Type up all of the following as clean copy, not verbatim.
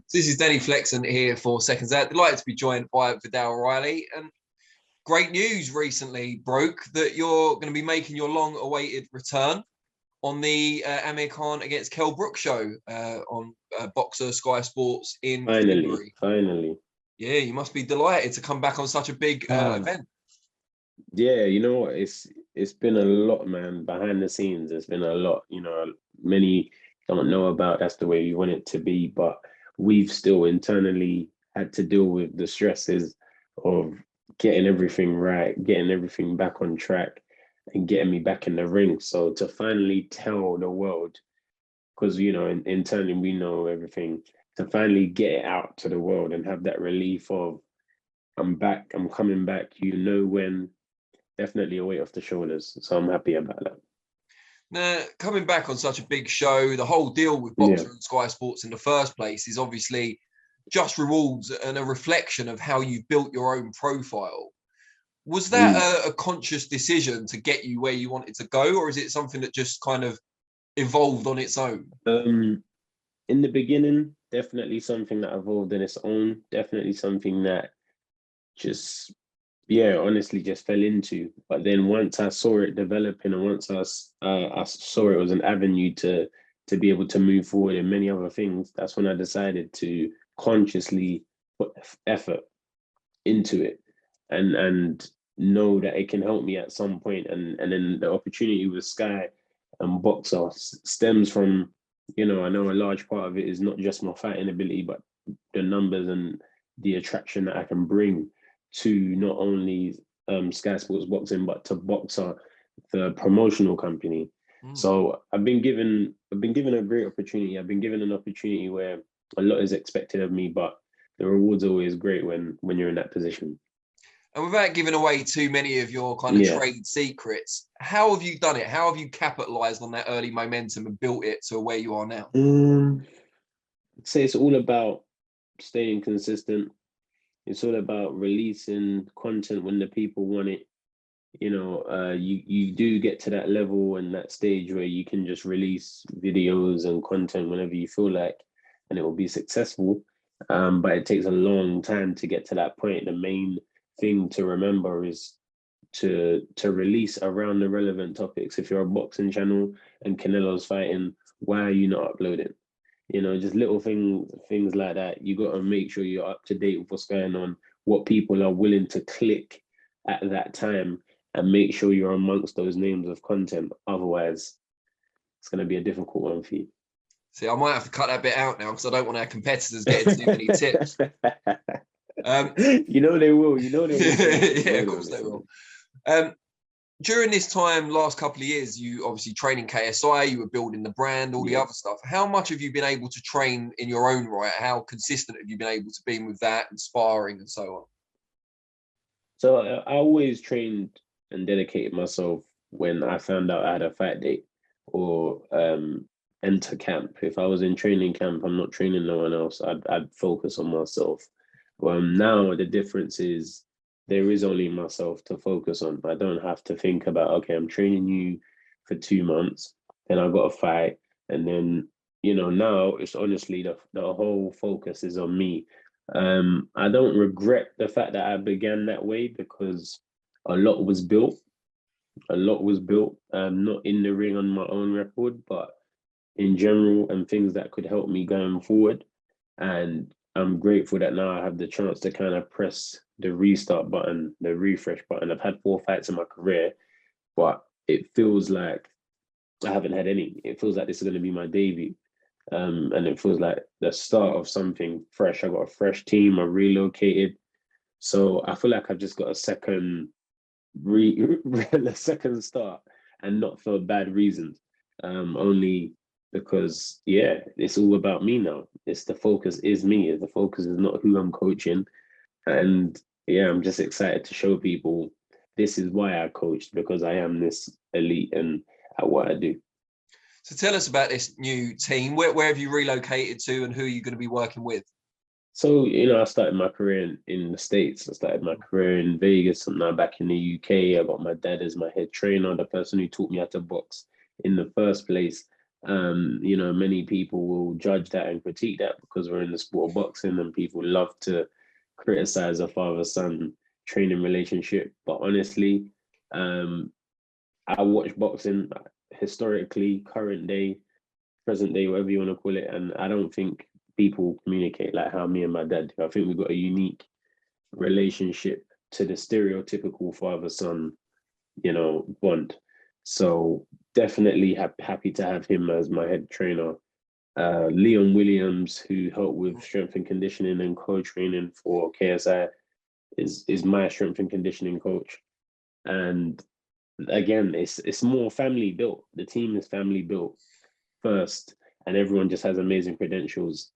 So this is Danny Flexen here for Seconds Out. Delighted to be joined by Viddal Riley. And great news recently broke that you're going to be making your long-awaited return on the Amir Khan against Kell Brook show on Boxer Sky Sports in February. Finally. Yeah, you must be delighted to come back on such a big event. Yeah, you know what? It's been a lot, man. Behind the scenes, it's been a lot. You know, many don't know about that's the way we want it to be, but we've still internally had to deal with the stresses of getting everything right, getting everything back on track, and getting me back in the ring. So to finally tell the world, because you know, internally we know everything, to finally get it out to the world and have that relief of I'm back, I'm coming back, you know when, definitely a weight off the shoulders. So I'm happy about that. Now, coming back on such a big show, the whole deal with Boxer and Sky Sports in the first place is obviously just rewards and a reflection of how you've built your own profile. Was that a conscious decision to get you where you wanted to go, or is it something that just kind of evolved on its own? In the beginning, definitely something that evolved on its own. Definitely something that just, honestly just fell into. But then once I saw it developing, and once I saw it was an avenue to be able to move forward in many other things, that's when I decided to consciously put effort into it and know that it can help me at some point. And then the opportunity with Sky and Boxer stems from, I know a large part of it is not just my fighting ability, but the numbers and the attraction that I can bring to not only Sky Sports Boxing, but to Boxer, the promotional company. So I've been given a great opportunity. I've been given an opportunity where a lot is expected of me, but the reward's always great when you're in that position. And without giving away too many of your kind of trade secrets, how have you done it? How have you capitalized on that early momentum and built it to where you are now? I'd say it's all about staying consistent. It's all about releasing content when the people want it. You do get to that level and that stage where you can just release videos and content whenever you feel like, and it will be successful. But it takes a long time to get to that point. The main thing to remember is to release around the relevant topics. If you're a boxing channel and Canelo's fighting, why are you not uploading? Just little things like that. You got to make sure you're up to date with what's going on, what people are willing to click at that time, and make sure you're amongst those names of content. Otherwise, it's going to be a difficult one for you. See, I might have to cut that bit out now because I don't want our competitors getting too many tips. They will. Yeah, of course they will. During this time, last couple of years, you obviously training KSI, you were building the brand, all the other stuff. How much have you been able to train in your own right? How consistent have you been able to be with that and sparring and so on? So I always trained and dedicated myself when I found out I had a fight date or enter camp. If I was in training camp, I'm not training no one else. I'd focus on myself. Now the difference is there is only myself to focus on. I don't have to think about, okay, I'm training you for 2 months, then I've got to fight. And then, now it's honestly the whole focus is on me. I don't regret the fact that I began that way because a lot was built. Not in the ring on my own record, but in general and things that could help me going forward. And I'm grateful that now I have the chance to kind of press the restart button, the refresh button. I've had 4 fights in my career, but it feels like I haven't had any. It feels like this is going to be my debut. And it feels like the start of something fresh. I got a fresh team. I relocated. So I feel like I've just got a second start, and not for bad reasons. Only because it's all about me now. The focus is me. The focus is not who I'm coaching. And I'm just excited to show people this is why I coached, because I am this elite and at what I do. So tell us about this new team. Where have you relocated to and who are you going to be working with? So, I started my career in the States. I started my career in Vegas. I'm now back in the UK. I got my dad as my head trainer, the person who taught me how to box in the first place. You know, many people will judge that and critique that because we're in the sport of boxing and people love to criticize a father-son training relationship. But honestly, I watch boxing historically, current day, present day, whatever you want to call it, and I don't think people communicate like how me and my dad do. I think we've got a unique relationship to the stereotypical father-son, you know, bond. So definitely happy to have him as my head trainer. Leon Williams, who helped with strength and conditioning and co-training for KSI, is my strength and conditioning coach. And again, it's more family built. The team is family built first, and everyone just has amazing credentials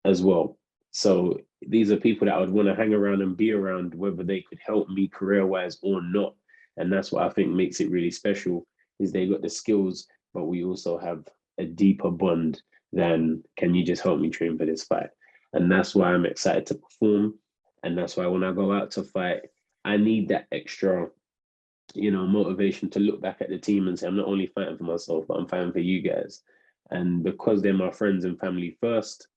as well. So these are people that I would want to hang around and be around, whether they could help me career-wise or not. And that's what I think makes it really special, is they got the skills, but we also have a deeper bond than, can you just help me train for this fight? And that's why I'm excited to perform. And that's why when I go out to fight, I need that extra, you know, motivation to look back at the team and say, I'm not only fighting for myself, but I'm fighting for you guys. And because they're my friends and family first,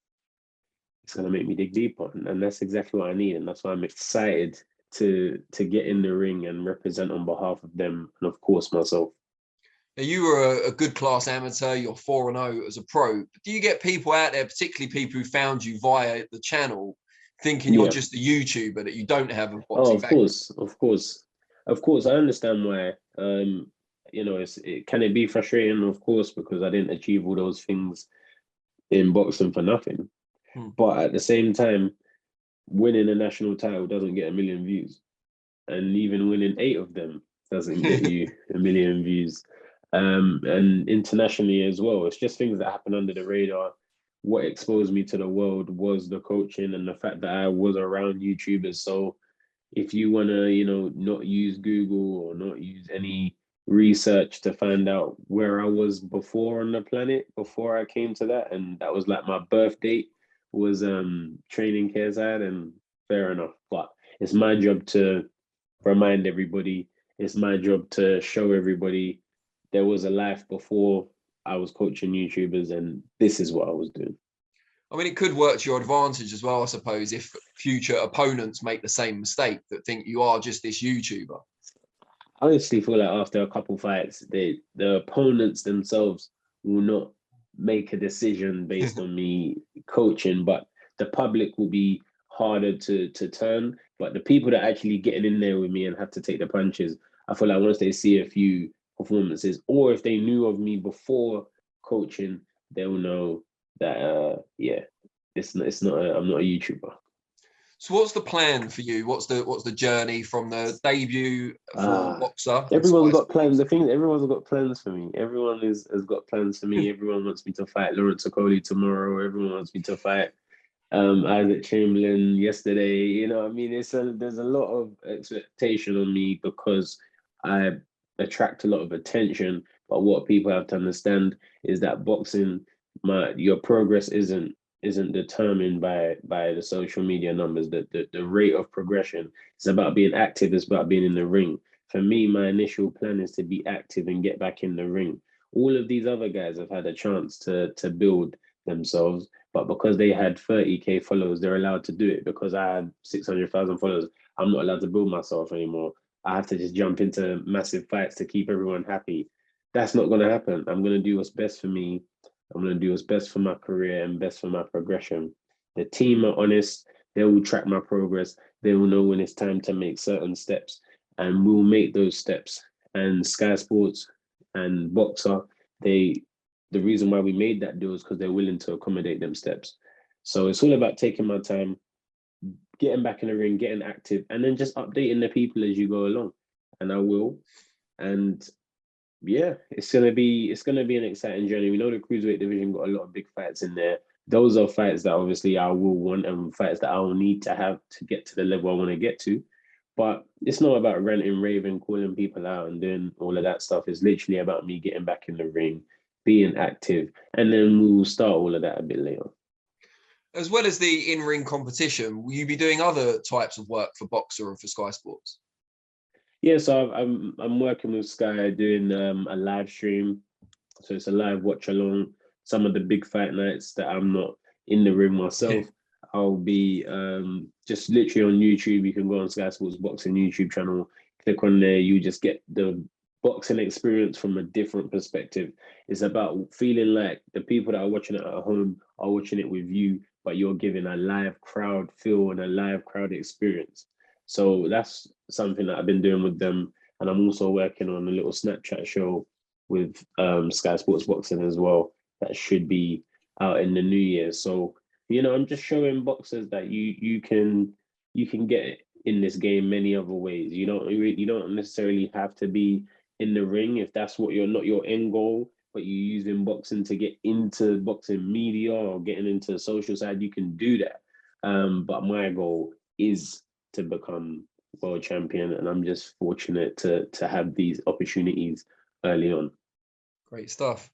it's going to make me dig deeper. And that's exactly what I need. And that's why I'm excited to get in the ring and represent on behalf of them and, of course, myself. Now, you were a good class amateur, you're 4-0 as a pro. But do you get people out there, particularly people who found you via the channel, thinking you're just a YouTuber, that you don't have a boxing background? Of course. I understand why. You know, can it be frustrating? Of course, because I didn't achieve all those things in boxing for nothing. But at the same time, winning a national title doesn't get 1 million views. And even winning 8 of them doesn't get you 1 million views. And internationally as well, it's just things that happen under the radar. What exposed me to the world was the coaching and the fact that I was around YouTubers. So if you want to, you know, not use Google or not use any research to find out where I was before on the planet, before I came to that, and that was like my birth date was training KSI, and fair enough. But it's my job to remind everybody, it's my job to show everybody there was a life before I was coaching YouTubers, and this is what I was doing. I mean, it could work to your advantage as well, I suppose, if future opponents make the same mistake, that think you are just this YouTuber. I honestly feel like after a couple fights, the opponents themselves will not make a decision based on me coaching, but the public will be harder to turn. But the people that are actually getting in there with me and have to take the punches, I feel like once they see a few performances, or if they knew of me before coaching, they'll know that I'm not a YouTuber. So what's the plan for you? What's the journey from the debut for boxer? Everyone's got plans. The thing, everyone's got plans for me. Everyone has got plans for me. Everyone wants me to fight Lawrence Okolie tomorrow. Everyone wants me to fight Isaac Chamberlain yesterday. You know, I mean, there's a lot of expectation on me because I attract a lot of attention. But what people have to understand is that boxing, your progress isn't determined by the social media numbers. The rate of progression is about being active. It's about being in the ring. For me, my initial plan is to be active and get back in the ring. All of these other guys have had a chance to build themselves, but because they had 30K followers, they're allowed to do it. Because I had 600,000 followers, I'm not allowed to build myself anymore. I have to just jump into massive fights to keep everyone happy. That's not going to happen. I'm going to do what's best for me. I'm going to do what's best for my career and best for my progression. The team are honest. They will track my progress. They will know when it's time to make certain steps, and we'll make those steps. And Sky Sports and Boxer, the reason why we made that deal is because they're willing to accommodate them steps. So it's all about taking my time, getting back in the ring, getting active, and then just updating the people as you go along. And I will. And yeah, it's gonna be an exciting journey. We know the cruiserweight division got a lot of big fights in there. Those are fights that obviously I will want, and fights that I will need to have to get to the level I want to get to. But it's not about ranting, raving, calling people out and doing all of that stuff. It's literally about me getting back in the ring, being active, and then we'll start all of that a bit later. As well as the in-ring competition, will you be doing other types of work for Boxer and for Sky Sports? Yeah, so I'm working with Sky doing a live stream So it's a live watch along. Some of the big fight nights that I'm not in the ring myself, I'll be just literally on YouTube. You can go on Sky Sports Boxing YouTube channel, click on there. You just get the boxing experience from a different perspective. It's about feeling like the people that are watching it at home are watching it with you, but you're giving a live crowd feel and a live crowd experience. So that's something that I've been doing with them. And I'm also working on a little Snapchat show with Sky Sports Boxing as well. That should be out in the new year. So, I'm just showing boxers that you can get in this game many other ways. You don't necessarily have to be in the ring if that's what not your end goal, but you're using boxing to get into boxing media or getting into the social side. You can do that. But my goal is to become world champion, and I'm just fortunate to have these opportunities early on. Great stuff.